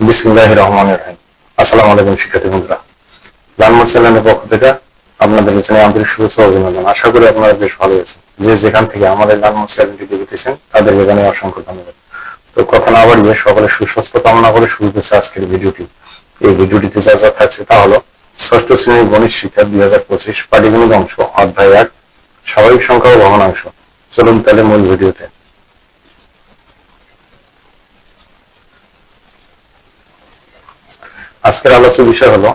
বিসমিল্লাহির রহমানির রহিম। আসসালামু আলাইকুম শিক্ষার্থী বন্ধুরা, লার্নার চ্যানেলের পক্ষ থেকে আপনাদের জানাই আন্তরিক শুভেচ্ছা ও অভিনন্দন। আশা করি আপনারা বেশ ভালো আছেন। যে যেখান থেকে আমাদের লার্নার চ্যানেলটি দেখতেছেন তাদেরকে জানাই অসংখ্য ধন্যবাদ। তো কথা না বাড়িয়ে সকলের সুস্বাস্থ্য কামনা করে শুরু করছে আজকের ভিডিওটি। এই ভিডিওটিতে যা যা থাকছে তা হলো ষষ্ঠ শ্রেণীর গণিত শিক্ষা 2025 পাটিগণিত অংশ অধ্যায় 1 স্বাভাবিক সংখ্যা ও ভগ্নাংশ। চলুন তাহলে মূল ভিডিওতে। আজকের আলোচ্য বিষয় হলো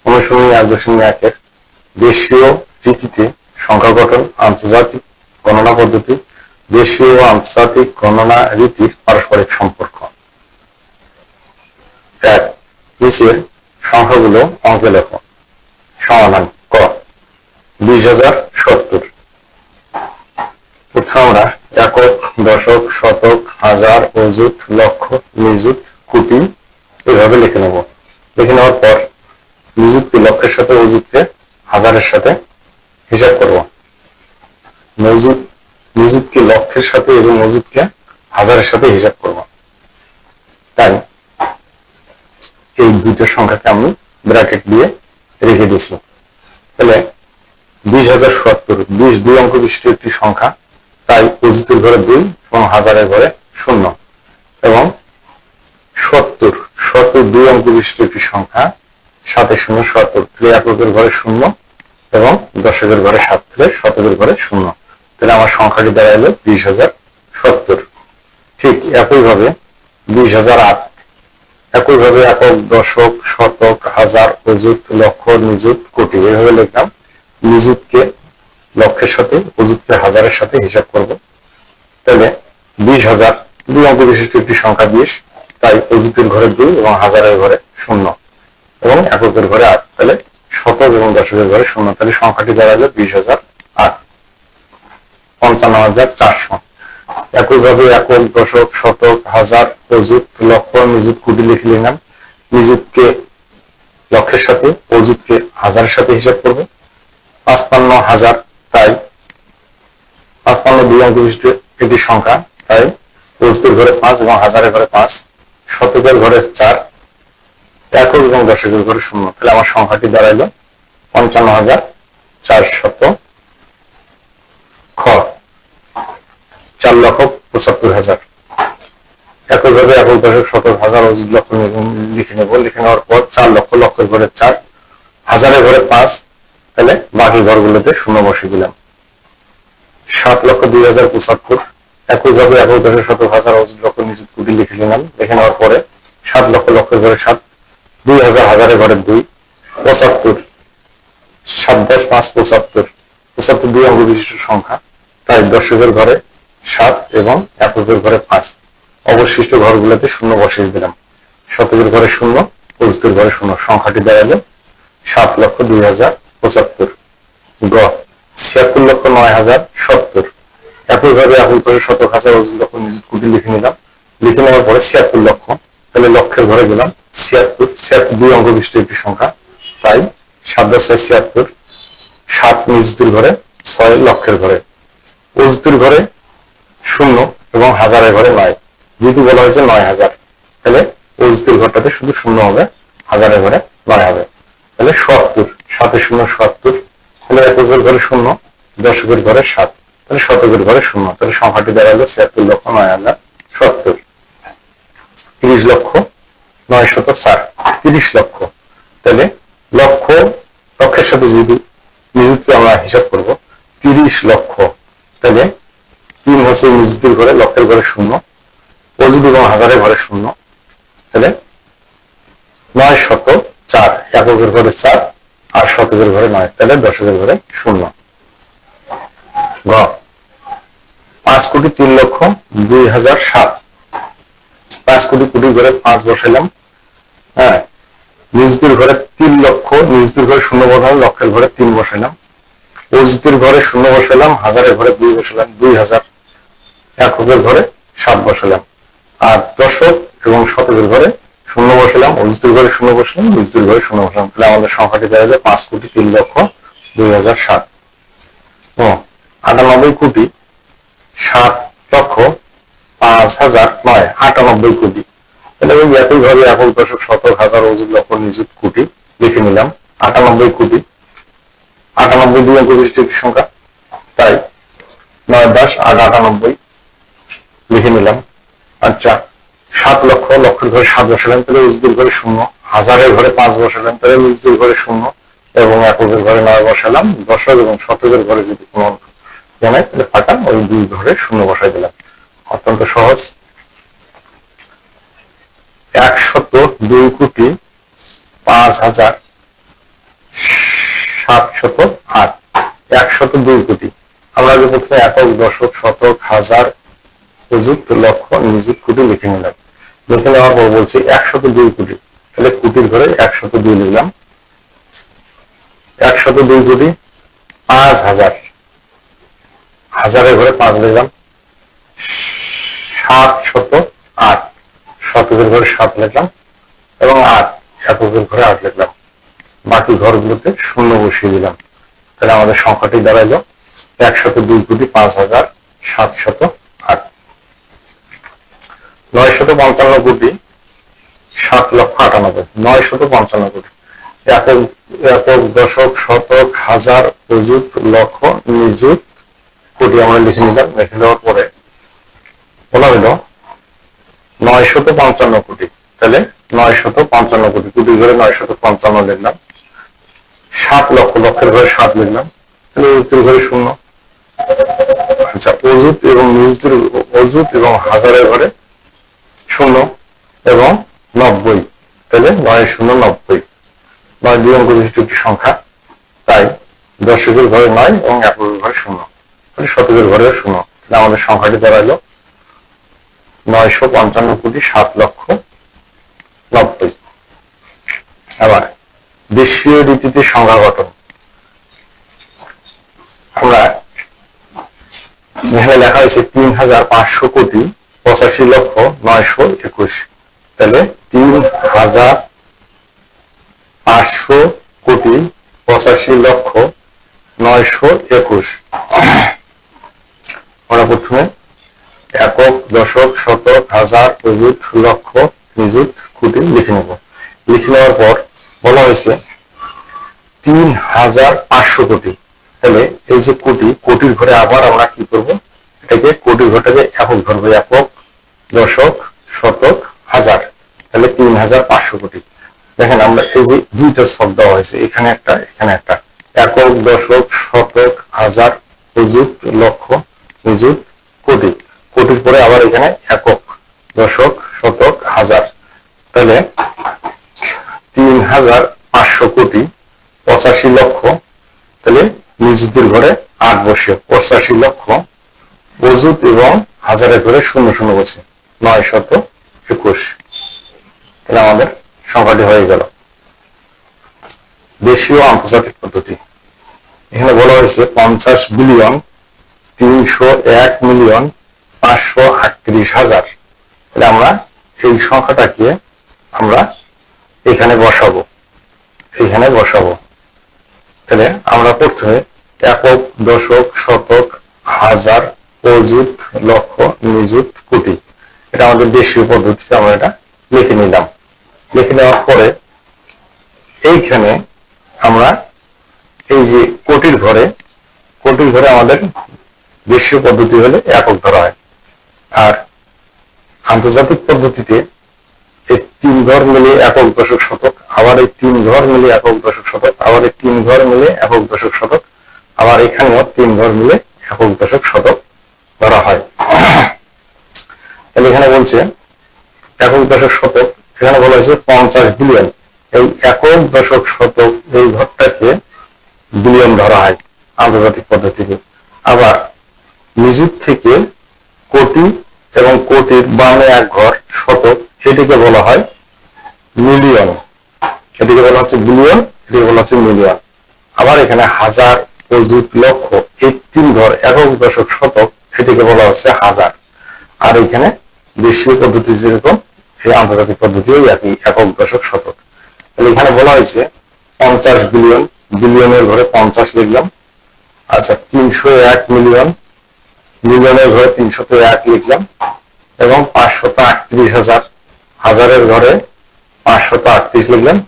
অনুশীলনী 1.1 দেশীয় রীতিতে সংখ্যা গঠন, আন্তর্জাতিক গণনা পদ্ধতি, দেশীয় ও আন্তর্জাতিক গণনা রীতির পারস্পরিক সম্পর্ক। এক, নিচের সংখ্যাগুলো অঙ্কে লেখো। সমাধান। ক 20,070। প্রথমে আমরা একক, দশক, শতক, হাজার, অযুত, লক্ষ, নিযুত, কোটি এভাবে লিখে নেব। লিখে নেওয়ার পর নিযুতকে লক্ষের সাথে, অযুতকে হাজারের সাথে হিসাব করব। নিযুতকে লক্ষের সাথে এবং অযুতকে হাজারের সাথে হিসাব করব। তাই এই দুইটা সংখ্যাকে আমি ব্র্যাকেট দিয়ে রেখে দিয়েছি। তাহলে 20,070 20 দুই অঙ্ক বিশিষ্ট একটি সংখ্যা, তাই অযুতের ঘরে 2 এবং হাজারের ঘরে 0। এবং 70 দুই অঙ্ক বিশিষ্ট একটি সংখ্যা, 7 0 70 এককের ঘরে 0 এবং দশকের ঘরে 7 শতকের ঘরে 0। তাহলে আমার সংখ্যাটি দাঁড়াইলো 20,070। ঠিক একইভাবে 20,008। একইভাবে একক, দশক, শতক, হাজার, অযুত, লক্ষ, নিযুত, কোটি এইভাবে লিখলাম। নিযুতকে লক্ষের সাথে, অযুতকে হাজারের সাথে হিসাব করব। তাহলে 20,000 দুই অঙ্ক বিশিষ্ট একটি সংখ্যা 20, তাই অযুতের ঘরে 2 এবং হাজারের ঘরে 0 এবং এককের ঘরে 8। তাহলে শতক এবং দশকের ঘরে 0। তাহলে সংখ্যাটি দাঁড়ালো 20,008। 55,400। একইভাবে একক, দশক, শতক, হাজার, অযুত, লক্ষ, নিযুত, কোটি লিখে নিলাম। নিযুতকে লক্ষের সাথে, অযুতকে হাজারের সাথে হিসাব করব। 55,000, তাই 55 দুই অঙ্ক বিশিষ্ট একটি সংখ্যা, তাই অযুতের ঘরে 5 এবং হাজারের ঘরে 5, শতকের ঘরে 4, একক এবং দশকের ঘরে 0। তাহলে আমার সংখ্যাটি দাঁড়াইলো 55,400। খ 4,75,000। একইভাবে একক, দশক, শতক, হাজার, অযুত, লক্ষ লিখে নেব। লিখে নেওয়ার পর 4 লক্ষ, লক্ষের ঘরে 4, হাজারের ঘরে 5, তাহলে বাকি ঘরগুলোতে 0 বসিয়ে দিলাম। 7,02,075। একইভাবে একক, দশক, শতক, হাজার, অযুত, লক্ষ, নিযুত, কোটি লিখে নিলাম। লিখে নেওয়ার পরে 7 লক্ষ, লক্ষের ঘরে 7, 2,000, হাজারের ঘরে 2, 75, 7 10 5 75। 75 দুই অঙ্ক বিশিষ্ট সংখ্যা, তাই দশকের ঘরে 7 এবং এককের ঘরে 5, অবশিষ্ট ঘরগুলোতে 0 বসিয়ে দিলাম। শতকের ঘরে 0, অযুতের ঘরে 0। সংখ্যাটি দাঁড়ালো 7,02,075। গ 76,09,070। একইভাবে একক, দশক, শতক, হাজার, অযুত, লক্ষ, নিযুত, কোটি লিখে নিলাম। লিখে নেওয়ার পরে 76 লক্ষ, তাহলে লক্ষের ঘরে গেলাম 76 দুই অঙ্ক বিশিষ্ট একটি সংখ্যা, তাই 7 10 76, 7 নিযুতের ঘরে 6, লক্ষের ঘরে। অযুতের ঘরে 0 এবং হাজারের ঘরে 9, যেহেতু বলা হয়েছে 9,000, তাহলে অযুতের ঘরটাতে শুধু 0 হবে, হাজারের ঘরে 9 হবে। তাহলে 70, 7 0 70, তাহলে এককের ঘরে 0, দশকের ঘরে 7, তাহলে শতকের ঘরে 0। তাহলে সংখ্যাটি দাঁড়ালো 76,09,070। 30,09,004। 30 লক্ষ, তাহলে লক্ষের সাথে যদি নিযুতকে আমরা হিসাব করব, 30 লক্ষ, তাহলে 3 হচ্ছে নিযুতের ঘরে, লক্ষের ঘরে 0, অযুত এবং হাজারের ঘরে 0, তাহলে 904, এককের ঘরে 4 আর শতকের ঘরে 9, তাহলে দশকের ঘরে 0। গ 5,03,02,007। 5 কোটি, কোটির ঘরে 5 বসাইলাম। হ্যাঁ, নিযুতের ঘরে 3 লক্ষ, নিযুতের ঘরে 0 বসালাম, লক্ষের ঘরে 3 বসাইলাম। অযুতের ঘরে 0 বসালাম, হাজারের ঘরে 2 বসালাম, 2,000, এককের ঘরে 7 বসালাম। আর দশক এবং শতকের ঘরে 0 বসালাম, অযুতের ঘরে 0 বসালাম, নিযুতের ঘরে 0 বসালাম। তাহলে আমাদের সংখ্যাটি দাঁড়াবে 5,03,02,007। 98,07,05,009, 98 কোটি। তাহলে ওই একইভাবে একক দশক শতক হাজার অযুত লক্ষ নিযুত কোটি লিখে নিলাম। 98 কোটি, 98 দুই অঙ্ক বিশিষ্ট একটি সংখ্যা, তাই 9 10 8 98 লিখে নিলাম। আচ্ছা, 7 লক্ষ, লক্ষের ঘরে 7 বসালাম, তাহলে অযুতের ঘরে 0, হাজারের ঘরে 5 বসালাম, তাহলে অযুতের ঘরে 0 এবং এককের ঘরে 9 বসালাম। দশক এবং শতকের ঘরে যদি কোনো জানাই তাহলে ফাঁকা ওই 2 ঘরে 0 বসাই দিলাম। অত্যন্ত সহজ। 102 কোটি 5,708, 102 কোটি। আমরা আগে প্রথমে একক দশক শতক হাজার অযুত লক্ষ নিযুত কোটি লিখে নিলাম। লিখে নেওয়ার পর বলছি 102 কোটি, তাহলে কোটির ঘরে 102 লিখলাম। 102 কোটি 5,000, হাজারের ঘরে 5 লিখলাম। 708, শতকের ঘরে 7 লিখলাম এবং 8, এককের ঘরে 8 লিখলাম। বাকি ঘরগুলোতে 0 বসিয়ে দিলাম। তাহলে আমাদের সংখ্যাটি দাঁড়াইলো 102 কোটি 5,708। 955 কোটি 7,98,000, 955 কোটি। একক দশক শতক হাজার অযুত লক্ষ নিযুত কোটি আমরা লিখে নিলাম। লিখে নেওয়ার পরে বলা হলো 955 কোটি, তাহলে 955 কোটি, কোটির ঘরে 955 লিখলাম। 7 লক্ষ, লক্ষের ঘরে 7 লিখলাম, তাহলে অযুতের ঘরে 0। আচ্ছা, অযুত এবং নিযুতের, অযুত এবং হাজারের ঘরে 0 এবং 90, তাহলে 9,090, 9 দুই অঙ্ক বিশিষ্ট একটি সংখ্যা, তাই দশকের ঘরে 9 এবং এককের ঘরে 0, তাহলে শতকের ঘরে 0। তাহলে আমাদের সংখ্যাটি দাঁড়ালো 955 কোটি 7,90,000। আবার দেশীয় রীতিতে সংখ্যা গঠন, আমরা এখানে লেখা হয়েছে 3,500 কোটি 85 লক্ষ 921, তাহলে 3,500 কোটি 85 লক্ষ 921। আমরা প্রথমে একক দশক শতক হাজার অযুত লক্ষ নিযুত কোটি লিখে নেব। লিখে নেওয়ার পর বলা হয়েছে 3,500 কোটি, তাহলে এই যে কোটি, কোটির ঘরে আবার আমরা কি করব, এটাকে কোটির ঘরটাকে একক ধরবো, একক দশক শতক হাজার, তাহলে 3,500 কোটি। দেখেন আমরা এই যে দুইটা ছক দেওয়া হয়েছে, এখানে একটা এখানে একটা, একক দশক শতক হাজার অযুত লক্ষ নিযুত কোটি, কোটির পরে আবার এখানে একক দশক শতক হাজার, তাহলে 3,500 কোটি 85 লক্ষ, তাহলে নিযুতের ঘরে 8 বসে 85 লক্ষ, অযুত এবং হাজারের ঘরে 00 বসে 921, তাহলে আমাদের সংখ্যাটি হয়ে গেল। দেশীয় আন্তর্জাতিক পদ্ধতি, এখানে বলা হয়েছে 50 বিলিয়ন 301 মিলিয়ন 538,000, তাহলে আমরা এই সংখ্যাটাকে আমরা এখানে বসাবো, এখানে বসাবো। তাহলে আমরা প্রথমে একক দশক শতক হাজার অযুত লক্ষ নিযুত কোটি, এটা আমাদের দেশীয় পদ্ধতিতে আমরা এটা লিখে নিলাম। লিখে নেওয়ার পরে এইখানে আমরা এই যে কোটির ঘরে, কোটির ঘরে আমাদের দেশীয় পদ্ধতি হলে একক ধরা হয়, আর আন্তর্জাতিক পদ্ধতিতে এই 3 ঘর মিলে একক দশক শতক, আবার এই 3 ঘর মিলে একক দশক শতক, আবার এই 3 ঘর মিলে একক দশক শতক, আবার এখানেও 3 ঘর মিলে একক দশক শতক ধরা হয়। তাহলে এখানে বলছে একক দশক শতক, এখানে বলা হয়েছে 50 বিলিয়ন, এই একক দশক শতক এই ঘরটাকে বিলিয়ন ধরা হয় আন্তর্জাতিক পদ্ধতিতে। আবার নিযুত থেকে কোটি এবং কোটির বামে এক ঘর শতক, এটিকে বলা হয় মিলিয়ন, এটিকে বলা হচ্ছে বিলিয়ন, এটিকে বলা হচ্ছে মিলিয়ন। আবার এখানে হাজার অযুত লক্ষ এই 3 ঘর একক দশক শতক, এটিকে বলা হচ্ছে হাজার। আর এখানে দেশীয় পদ্ধতি যেরকম এই আন্তর্জাতিক পদ্ধতিও একই, একক দশক শতক। তাহলে এখানে বলা হয়েছে 50 বিলিয়ন, বিলিয়নের ঘরে 50 লিখলাম। আচ্ছা, 301 মিলিয়ন, মিলিয়নের ঘরে 301 লিখলাম এবং 538,000, হাজারের ঘরে 538 লিখলাম,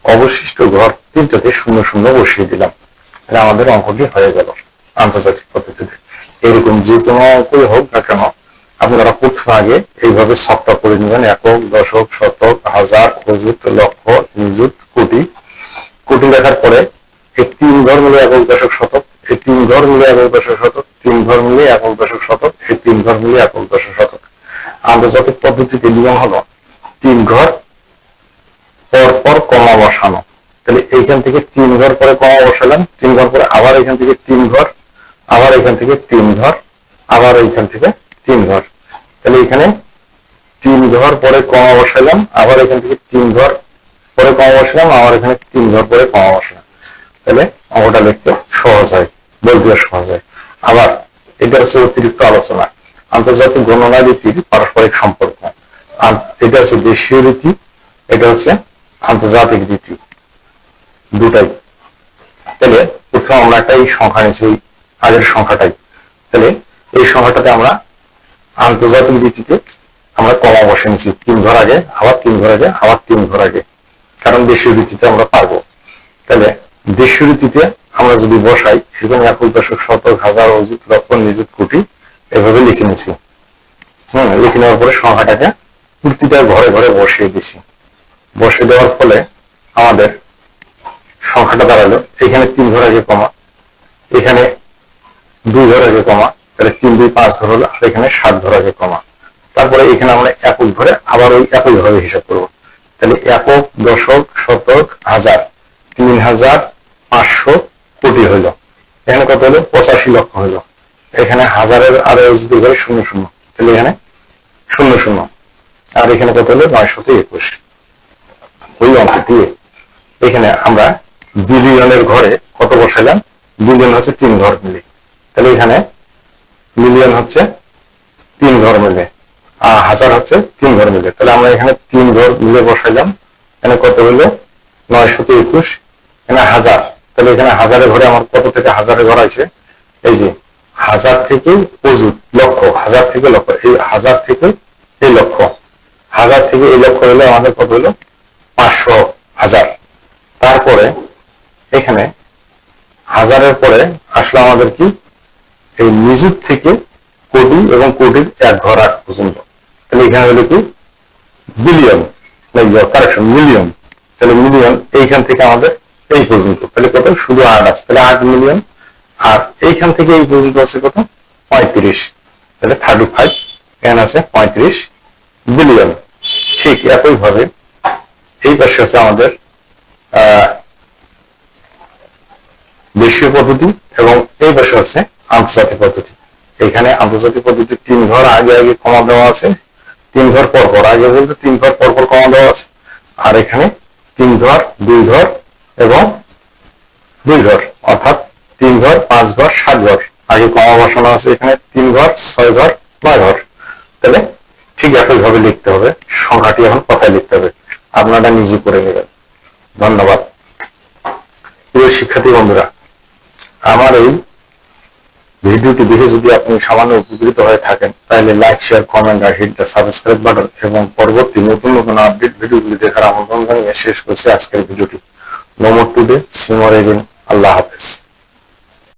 অবশিষ্ট ঘর তিনটাতে 00 বসিয়ে দিলাম। এটা আমাদের অঙ্কটি হয়ে গেল আন্তর্জাতিক পদ্ধতিতে। এরকম যে কোনো অঙ্কই হোক না কেন আপনারা প্রথম আগে এইভাবে ছকটা করে নেবেন, একক, দশক, শতক, হাজার, অযুত, লক্ষ, নিযুত, কোটি। কোটি লেখার পরে এই 3 ঘর মিলে একক, দশক, শতক, এই 3 ঘর মিলে একক, দশক, শতক, 3 ঘর মিলে একক, দশক, শতক, এই 3 ঘর মিলে একক, দশক, শতক। আন্তর্জাতিক পদ্ধতিতে নিয়ম হলো 3 ঘর পর পর কমা বসানো। তাহলে এইখান থেকে 3 ঘর পরে কমা বসালাম, 3 ঘর পরে আবার এখান থেকে 3 ঘর, আবার এখান থেকে 3 ঘর, আবার এইখান থেকে 3 ঘর। তাহলে এখানে 3 ঘর পরে কমা বসালাম, আবার এখান থেকে 3 ঘর পরে কমা বসালাম, আবার এখানে 3 ঘর পরে কমা বসালাম। তাহলে অঙ্কটা লিখতে সহজ হয়, বলতে সহজ হয়। আবার এটা হচ্ছে অতিরিক্ত আলোচনা, আন্তর্জাতিক গণনা রীতির পারস্পরিক সম্পর্ক। এটা হচ্ছে দেশীয় রীতি, এটা হচ্ছে আন্তর্জাতিক রীতি, দুটাই। তাহলে প্রথমে আমরা একটা এই সংখ্যা নিয়েছি, আগের সংখ্যাটাই। তাহলে এই সংখ্যাটাতে আমরা আন্তর্জাতিক রীতিতে আমরা কমা বসে নিচ্ছি, 3 ঘর আগে, আবার 3 ঘর আগে, আবার 3 ঘর আগে, কারণ দেশীয় রীতিতে আমরা পারবো। তাহলে দেশীয় রীতিতে আমরা যদি বসাই, এরকম একক, দশক, শতক, হাজার, অযুত, লক্ষ, নিযুত, কোটি এভাবে লিখে নিছি। লিখে নেওয়ার পরে সংখ্যাটাকে প্রতিটা ঘরে ঘরে বসিয়ে দিছি। বসিয়ে দেওয়ার ফলে আমাদের সংখ্যাটা দাঁড়ালো, এখানে 3 ঘর আগে কমা, এখানে 2 ঘর আগে কমা, তাহলে 3 2 5 ঘর হলো, আর এখানে 7 ঘর আগে কমা। তারপরে এখানে আমরা একক ধরে আবার ওই একই ভাবে হিসাব করবো। তাহলে একক, দশক, শতক, হাজার, 3500 কোটি হইলো। এখানে কত হলো? 85 লক্ষ হইলো। এখানে হাজারের আরো যদি করে 00, তাহলে এখানে 00, আর এখানে কত হলো? 921। ওই অঙ্কটি এখানে আমরা বিলিয়নের ঘরে কত বসাইলাম? বিলিয়ন হচ্ছে 3 ঘর মিলে, তাহলে এখানে মিলিয়ন হচ্ছে 3 ঘর মিলে, আর হাজার হচ্ছে 3 ঘর মিলে। তাহলে আমরা এখানে 3 ঘর মিলে বসাইলাম, এখানে কত হলো? 921, এখানে হাজার। তাহলে এখানে হাজারের ঘরে আমার কত থেকে হাজারের ঘর আছে? এই যে হাজার থেকে অযুত, লক্ষ, হাজার থেকে লক্ষ, এই হাজার থেকে এই লক্ষ, হাজার থেকে এই লক্ষ হলে আমাদের কত হলো? 500 হাজার। তারপরে এখানে হাজারের পরে আসলে আমাদের কি? এই নিযুত থেকে কোটি এবং কোটির 1 ঘর আগ পর্যন্ত। তাহলে এখানে হলো কি? Billion, correction, million. তাহলে মিলিয়ন এইখান থেকে আমাদের এই পর্যন্ত, তাহলে কত? শুধু 8 আছে, তাহলে 8 মিলিয়ন। আর এইখান থেকে এই পর্যন্ত আছে কত? 35, তাহলে 35, এখানে আছে 35 বিলিয়ন। ঠিক একই ভাবে এই পাশে আছে আমাদের দেশীয় পদ্ধতি এবং এই পাশে আছে আন্তর্জাতিক পদ্ধতি। এখানে আন্তর্জাতিক পদ্ধতি 3 ঘর আগে আগে কমা দেওয়া আছে, 3 ঘর পর পর, আগে বলতে 3 ঘর পর পর কমা দেওয়া আছে। আর এখানে 3 ঘর, 2 ঘর এবং 2 ঘর, অর্থাৎ 3 ঘর, 5 ঘর, 7 ঘর আগে কমা বসানো আছে। এখানে 3 ঘর, 6 ঘর, 9 ঘর। তাহলে ঠিক একই ভাবে লিখতে হবে, সংখ্যাটি এখন কথায় লিখতে হবে, আপনারা নিজে করে নেবেন। ধন্যবাদ। প্রিয় শিক্ষার্থী বন্ধুরা, আমার এই ভিডিওটি দেখে যদি আপনি সামান্য উপকৃত হয়ে থাকেন, তাহলে লাইক, শেয়ার, কমেন্ট আর হিট দ্য সাবস্ক্রাইব বাটন, এবং পরবর্তী নতুন নতুন আপডেট ভিডিওগুলি দেখার আমন্ত্রণ জানিয়ে শেষ করছি আজকের ভিডিওটি। No more today, see more again. আল্লাহ হাফেজ।